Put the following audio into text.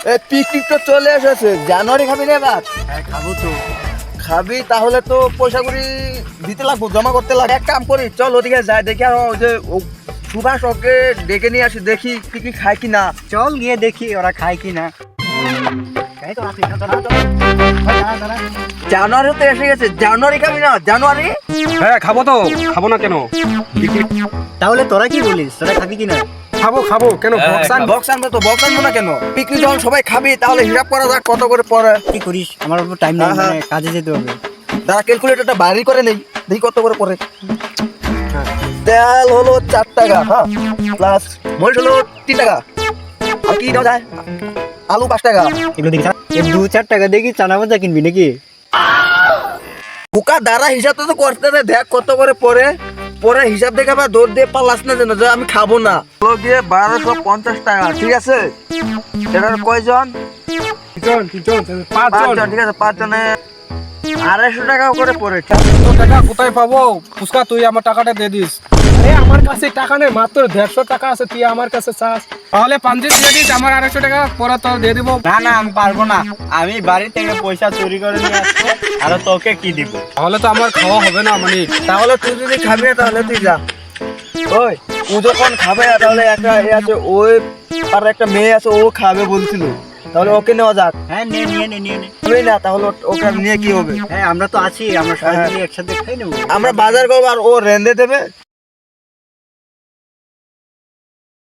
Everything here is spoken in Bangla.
পিকনিক তো চলে এসেছে, জানুয়ারি খাবি না এবার? হ্যাঁ খাবো তো। খাবি তাহলে তো পয়সা করি দিতে লাগবো, জমা করতে লাগবে। এক কাম করি, চল ওদিকে যাই, দেখি আর ওই যে সুভাষ ওকে ডেকে নিয়ে আসি, দেখি পিকনিক খায় কি না। চল গিয়ে দেখি ওরা খায় কি না। জানুয়ারি তো এসে গেছে, জানুয়ারি খাবি না? জানুয়ারি হ্যাঁ খাবো তো, খাবো না কেন? পিকনিক তাহলে তোরা কি বলিস, তোরা খাবি কি না? খাবো খাবো কেন? বক্স আনবো তো, বক্স আনবো না কেন? পিকনিক যখন সবাই খাবি তাহলে হিসাব করা যাক কত করে পড়ে। কি করিস, আমার উপর টাইম নেই, হ্যাঁ, মানে কাজে যেতে হবে। তারা ক্যালকুলেটরটা বাইরে করে নেই, দেখি কত করে পড়ে। তেল হলো 4 টাকা, হ্যাঁ, প্লাস মরিচ হলো 3 টাকা, আর কি দেওয়া যায়? আলু 5 টাকা। এগুলো দেখি 2-4 টাকা দেখি চানা ভাজা কিনবি নাকি? বোকা দ্বারা হিসাব তো করতে দে, দেখ কত করে পড়ে। পরে হিসাব দেখে আবার দৌড় দিয়ে পারলাস না যেন যে আমি খাবো না। হলো গিয়ে 1250 টাকা, ঠিক আছে? এবার কয়জন? পাঁচজন, ঠিক আছে, 5 জনে 250 টাকা করে পড়ে। টাকা কোথায় পাবো? ফুচকা তুই আমার টাকাটা দিয়ে দিস। আরে আমার কাছে টাকা নেই, মাত্র 150 টাকা আছে, তুই আমার কাছে চাস। তাহলে 5 দিয়ে দিস, আমার 250 টাকা পরে তোর দিয়ে দিব। না না, আমি পারবো না। আমি বাড়ি থেকে পয়সা চুরি করে নিয়ে আসবো, আর তোকে কি দিব? তাহলে তো আমার খাওয়া হবে না মানে। তাহলে তুই যদি খাবি না তাহলে তুই যা। ওই ও যখন খাবে না, তাহলে একটা এ আছে, ওই আর একটা মেয়ে আছে, ও খাবে বলছিল, তাহলে ওকে নেওয়া যাক। হ্যাঁ নিয়ে নিয়ে নে নিয়ে নে। খাবে না তাহলে ওকে নিয়ে কি হবে? হ্যাঁ আমরা তো আছি, আমরা সবাই হ্যাঁ। মিলে একসাথে খাই নেবো। আমরা বাজার করবো আর ও রেঁধে দেবে,